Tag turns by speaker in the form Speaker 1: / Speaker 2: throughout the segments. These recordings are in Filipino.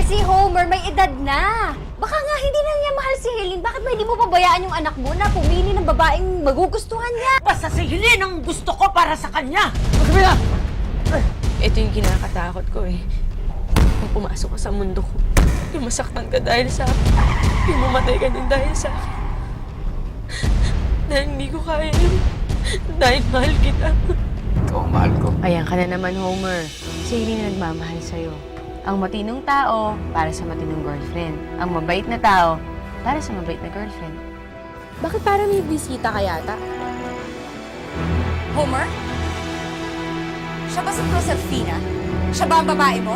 Speaker 1: si Homer may edad na. Baka nga hindi na niya mahal si Helene. Bakit ba hindi mo pabayaan yung anak mo na pumili ng babaeng magugustuhan niya?
Speaker 2: Basta si Helene ang gusto ko para sa kanya!
Speaker 3: Sabi na!
Speaker 4: Ito yung kinakatakot ko eh. Kung pumasok ka sa mundo ko, yung masaktan ka dahil sa akin, yung mamatay ka din dahil sa akin. Dahil hindi ko kaya yun. Dahil mahal kita.
Speaker 3: Ikaw ang mahal ko.
Speaker 4: Ayan ka na naman, Homer. Si Helene na nagmamahal sa'yo. Ang matinong tao, para sa matinong girlfriend. Ang mabait na tao, para sa mabait na girlfriend.
Speaker 5: Bakit parang may bisita ka yata?
Speaker 1: Homer? Siya ba si Proserpina? Siya ba ang babae mo?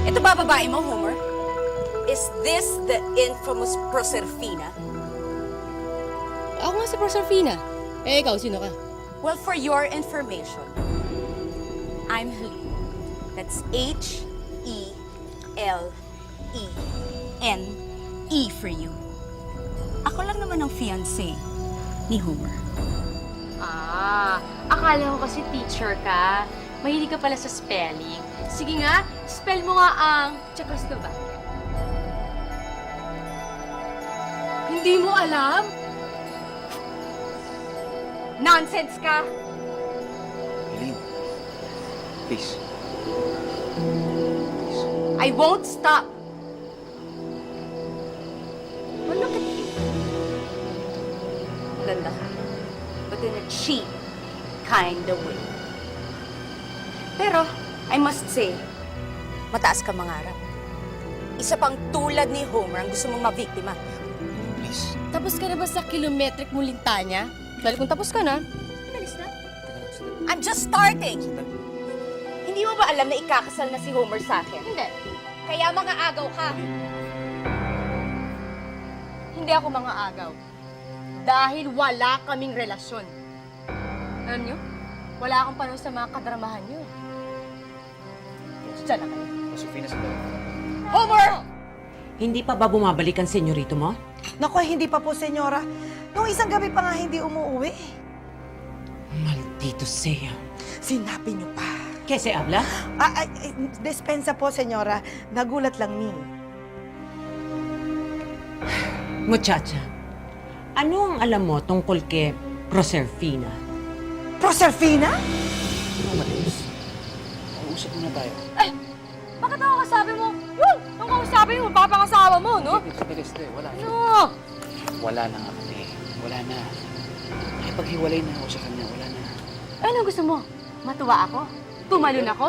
Speaker 1: Ito ba babae mo, Homer? Is this the infamous Proserpina?
Speaker 5: Ako nga si Proserpina. Eh, ikaw, sino ka?
Speaker 1: Well, for your information, I'm Helene. That's Helene for you. Ako lang naman ang fiancé ni Homer.
Speaker 4: Akala ko kasi teacher ka. Mahilig ka pala sa spelling. Sige nga, spell mo nga ang Czechoslovakia.
Speaker 5: Hindi mo alam?
Speaker 1: Nonsense ka!
Speaker 3: Helene, please.
Speaker 1: I won't stop! Well, look at you. Maganda ka. But in a cheap kind of way. Pero, I must say, mataas ka mangarap. Isa pang tulad ni Homer ang gusto mong mabiktima.
Speaker 3: Please.
Speaker 5: Tapos ka na ba sa kilometric mong lintanya? Dahil kung tapos ka na,
Speaker 1: Bilis na. I'm just starting! Hindi mo ba alam na ikakasal na si Homer sa akin?
Speaker 5: hindi.
Speaker 1: Kaya mga agaw ka.
Speaker 5: Hindi ako mga agaw. Dahil wala kaming relasyon. Alam niyo, wala akong panahon sa mga kadramahan niyo. Diyan na kayo.
Speaker 3: Josephina, sandali.
Speaker 5: Homer!
Speaker 2: Hindi pa ba bumabalik ang senyorito mo?
Speaker 6: Naku, hindi pa po, senyora. Nung isang gabi pa nga hindi umuwi.
Speaker 2: Maldito sea.
Speaker 6: Sinabi niyo pa.
Speaker 2: ¿Qué se habla?
Speaker 6: Despensa po, senyora. Nagulat lang ni.
Speaker 2: Muchacha, ano ang alam mo tungkol kay Proserpina?
Speaker 6: Proserpina?
Speaker 3: Ano, Mateus? Mag-uusap muna tayo.
Speaker 5: Bakit ako kasabi mo? Yun! Nung kasabi mo, papangasawa mo, no?
Speaker 3: Bilis, wala na.
Speaker 5: No!
Speaker 3: Wala na nga, ate. Wala na. Nakipaghiwalay na ako sa kanya. Wala na.
Speaker 5: Ano gusto mo? Matuwa ako? Tumalon ako?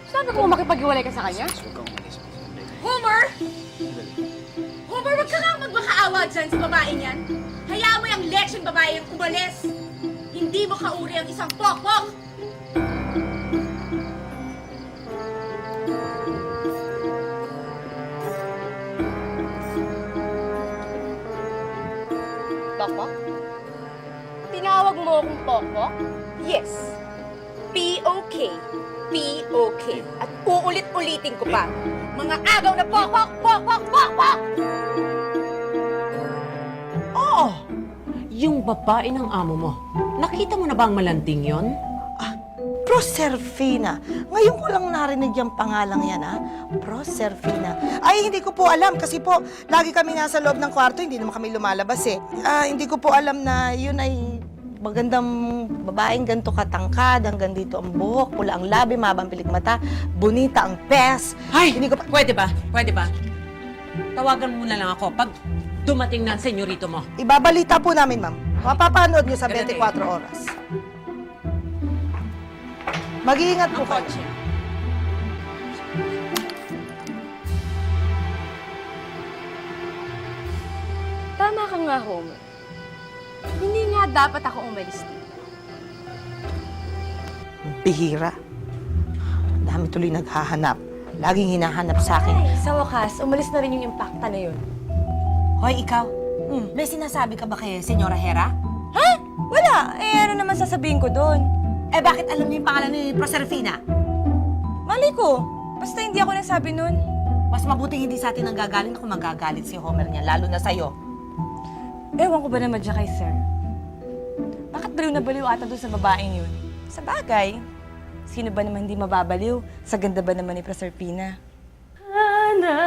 Speaker 5: Sabi ko makipag-iwalay ka sa kanya?
Speaker 3: Huwag kang umalis. Sandali.
Speaker 1: Homer!
Speaker 3: Sandali.
Speaker 1: Homer, wag ka nga magmakaawa dyan sa babae niyan. Hayaan mo yung lecheng babae yung umalis. Hindi mo kauri ang isang pokpok.
Speaker 5: Pokpok? Tinawag mo akong Pokpok?
Speaker 1: Yes. P-O-K. P-O-K. At uulit-ulitin ko pa. Mga agaw na pokpok, pokpok, pokpok!
Speaker 2: Oo! Yung babae ng amo mo. Nakita mo na ba ang malanting yon?
Speaker 6: Proserpina. Ngayon ko lang narinig yung pangalang yan, ha? Proserpina. Ay, hindi ko po alam kasi po, lagi kami nasa loob ng kwarto, hindi naman kami lumalabas eh. Hindi ko po alam na yun ay magandang babaeng ganito katangkad, hanggang dito ang buhok, pula ang labi, mabang pilik mata, bonita ang pes.
Speaker 2: Ay!
Speaker 6: Hindi ko pa...
Speaker 2: Pwede ba? Pwede ba? Tawagan mo na lang ako pag dumating na ang senyorito mo.
Speaker 6: Ibabalita po namin, ma'am. Mapapanood nyo sa
Speaker 2: Ganun
Speaker 6: 24 oras. Mag-iingat po
Speaker 2: Ang
Speaker 6: kayo.
Speaker 2: kotse.
Speaker 5: Tama ka nga, Homer. Hindi nga dapat ako umalis dito.
Speaker 6: Bihira. Ang dami tuloy naghahanap. Laging hinahanap sa akin.
Speaker 5: Sa wakas, umalis na rin yung impacta na yun.
Speaker 1: Hoy, ikaw. May sinasabi ka ba kay Senyora Hera?
Speaker 5: Ha? Wala. Eh, ano naman sasabihin ko doon?
Speaker 1: Eh, bakit alam niyo yung pangalan ni Proserpina?
Speaker 5: Mali ko. Basta hindi ako nagsabi nun.
Speaker 1: Mas mabuting hindi sa atin ang gagaling kung magagalit si Homer niya, lalo na sa'yo.
Speaker 5: Ewan ko ba naman dyan kay Sir? Bakit baliw na baliw ata doon sa babaeng yun? Sa bagay, Sino ba naman hindi mababaliw? Sa ganda ba naman ni Proserpina?
Speaker 4: Ana.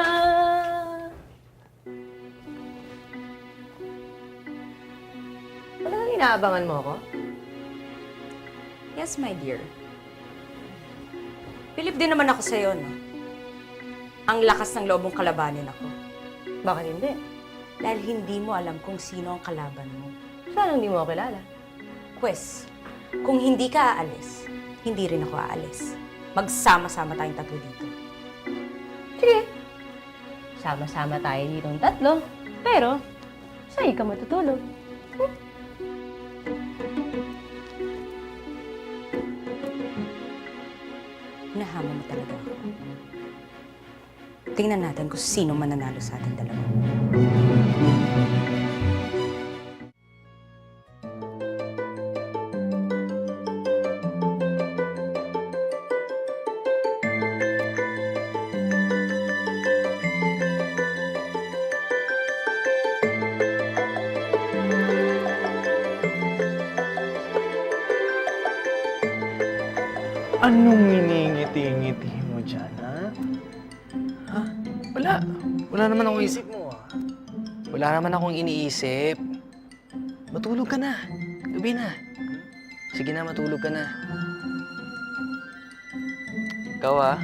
Speaker 2: Talagang inaabangan mo ako?
Speaker 1: Yes, my dear. Bilib din naman ako sa'yo, no? Ang lakas ng loob mong kalabanin ako.
Speaker 2: Bakit hindi?
Speaker 1: Dahil hindi mo alam kung sino ang kalaban mo.
Speaker 2: Sana hindi mo ako kilala.
Speaker 1: Pwes, kung hindi ka aalis, hindi rin ako aalis. Magsama-sama tayong tatlo dito.
Speaker 2: Sige. Sama-sama tayo ditong tatlo. Pero, sa'yo ka matutulog.
Speaker 1: Nahama mo talaga ako. Tingnan natin kung sino mananalo sa ating dalawa.
Speaker 3: Anong iningiti-ngiti mo dyan, ha? Ha? Wala. Wala naman akong isip mo, ha? Wala naman akong iniisip. Matulog ka na. Gabi na. Sige na, matulog ka na. Ikaw, ha?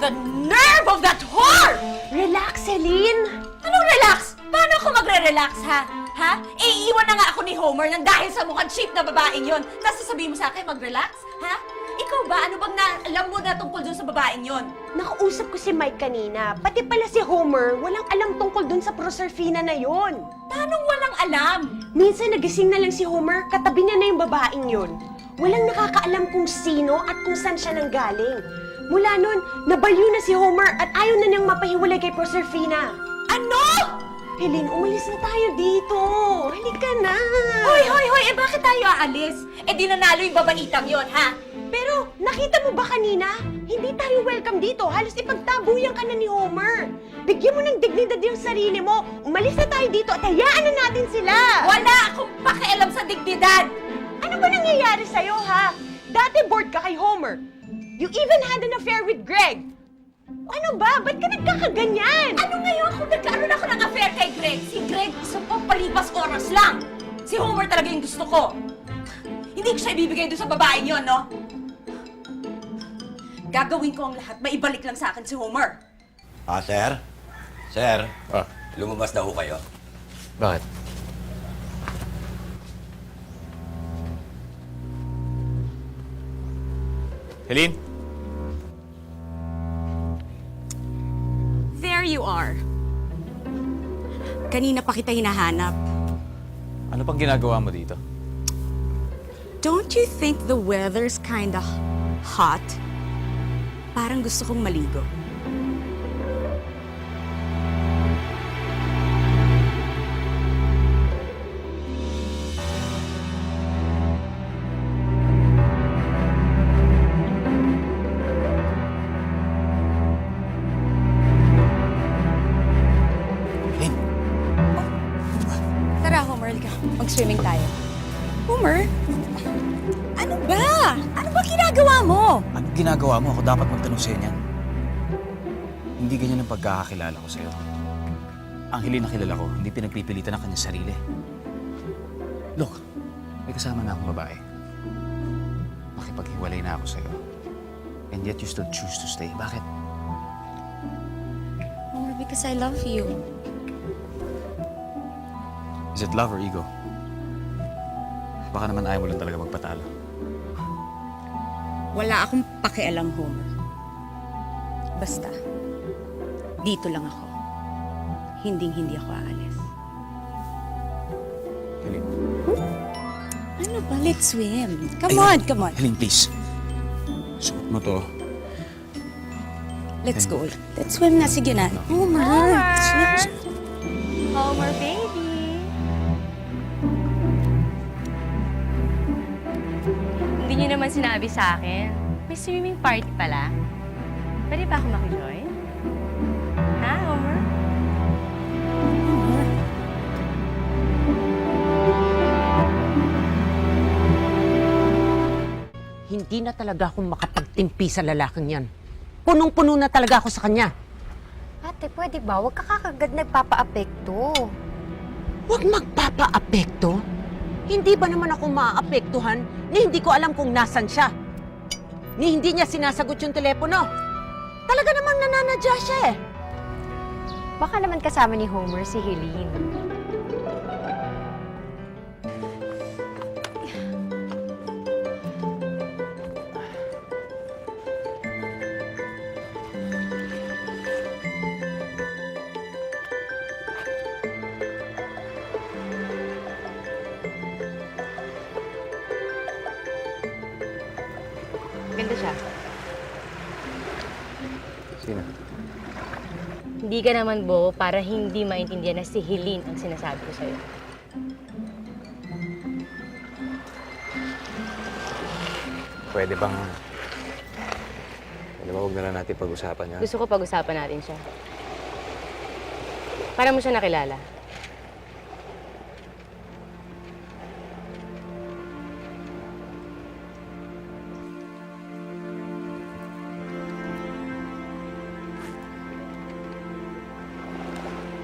Speaker 1: The nerve of that whore!
Speaker 2: Relax, Celine!
Speaker 1: Anong relax? Paano ako magre-relax, ha? Ha? Eh, iwan na nga ako ni Homer nang dahil sa mukhang cheap na babaeng yon. Tapos sasabihin mo sa akin, mag-relax? Ha? Ikaw ba? Ano bang alam mo na tungkol dun sa babaeng yon?
Speaker 7: Nakausap ko si Mike kanina. Pati pala si Homer, walang alam tungkol dun sa Proserpina na yon.
Speaker 1: Paanong walang alam?
Speaker 7: Minsan nagising na lang si Homer, katabi niya na yung babaeng yon. Walang nakakaalam kung sino at kung saan siya nanggaling. Mula nun, nabaliw na si Homer at ayaw na niyang mapahiwalay kay Proserpina.
Speaker 1: Ano?
Speaker 7: Helene, umalis na tayo dito. Halika na.
Speaker 1: Hoy, hoy, hoy! Eh, bakit tayo aalis? Eh, di nanalo yung babaitang yon, ha?
Speaker 7: Pero, nakita mo ba kanina? Hindi tayo welcome dito. Halos ipagtabuyan ka na ni Homer. Bigyan mo ng dignidad yung sarili mo. Umalis na tayo dito at hayaan na natin sila.
Speaker 1: Wala akong pakialam sa dignidad!
Speaker 7: Ano ba nangyayari sa'yo, ha? Dati bored ka kay Homer. You even had an affair with Greg. Ano ba? Ba't ka nagkakaganyan?
Speaker 1: Ano ngayon kung nagkaroon ako ng affair kay Greg? Si Greg, isang pampalipas oras lang. Si Homer talaga yung gusto ko. Hindi ko siya ibibigay doon sa babaeng yon, no? Gagawin ko ang lahat, maibalik lang sa akin si Homer.
Speaker 8: Ah, sir? Sir? Lumabas na ho kayo.
Speaker 3: Bakit? Helene?
Speaker 1: There you are. Kanina pa kita hinahanap.
Speaker 3: Ano pang ginagawa mo dito?
Speaker 1: Don't you think the weather's kinda hot? Parang gusto kong maligo. Tara, Homer, halika. Mag-swimming tayo. Homer? Ano ba? Ano ba ginagawa mo?
Speaker 3: Anong ginagawa mo? Ako dapat magtanong sa'yo niyan. Hindi ganyan ang pagkakakilala ko sa'yo. Ang Helene na kilala ko, hindi pinagpipilitan ng kanyang sarili. Look, may kasama na akong babae. Makipaghiwalay na ako sa'yo. And yet you still choose to stay. Bakit?
Speaker 1: Homer, because I love you.
Speaker 3: Is it love or ego? Baka naman ayaw mo lang talaga magpatalo.
Speaker 1: Wala akong pakialam, Homer. Basta, dito lang ako. Hinding-hindi ako aalis.
Speaker 3: Helene.
Speaker 1: Ano ba? Let's swim. Come on, come on.
Speaker 3: Helene, please. Suot mo to.
Speaker 1: Let's go. Let's swim na. Sige na. Homer!
Speaker 5: Homer, baby. Hindi niyo naman sinabi sa akin. May swimming party pala. Pwede ba ako makijoin? Ha, Homer?
Speaker 1: Homer,
Speaker 2: Hindi na talaga ako makapagtimpi sa lalaking yan. Punong-puno na talaga ako sa kanya.
Speaker 9: Ate, pwede ba? Huwag ka kakagad nagpapa-apekto.
Speaker 2: Huwag magpapa-apekto. Hindi ba naman ako maaapektuhan ni hindi ko alam kung nasan siya? Ni hindi niya sinasagot yung telepono. Talaga namang nananadya siya eh.
Speaker 9: Baka naman kasama ni Homer si Helene.
Speaker 5: Ganda siya.
Speaker 3: Sino?
Speaker 5: Hindi ka naman bo para hindi maintindihan na si Helene ang sinasabi ko sa'yo.
Speaker 3: Pwede ba huwag na lang natin pag-usapan yan?
Speaker 5: Gusto ko pag-usapan natin siya. Para mo siya nakilala.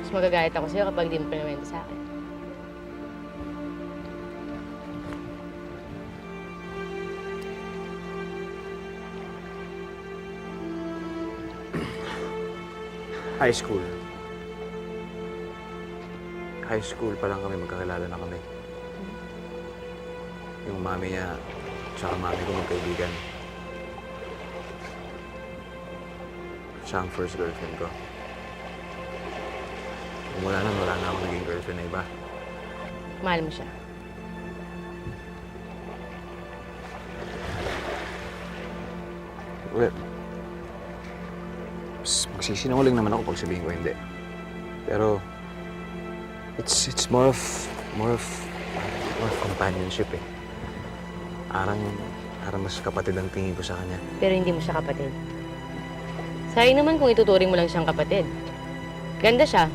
Speaker 5: Mas magagalit ako sa'yo kapag di mo pinamenta sa akin.
Speaker 3: High school. High school pa lang kami, magkakilala na kami. Yung mami niya, tsaka mami ko magkaibigan. Siya ang first girlfriend ko. Kung wala na akong naging girlfriend na iba.
Speaker 5: Mahal mo siya.
Speaker 3: Well, magsisinungaling naman ako pag sabihin ko hindi. Pero, it's more of companionship eh. Parang mas kapatid ang tingin ko sa kanya.
Speaker 5: Pero hindi mo siya kapatid. Sayang naman kung ituturing mo lang siyang kapatid. Ganda siya,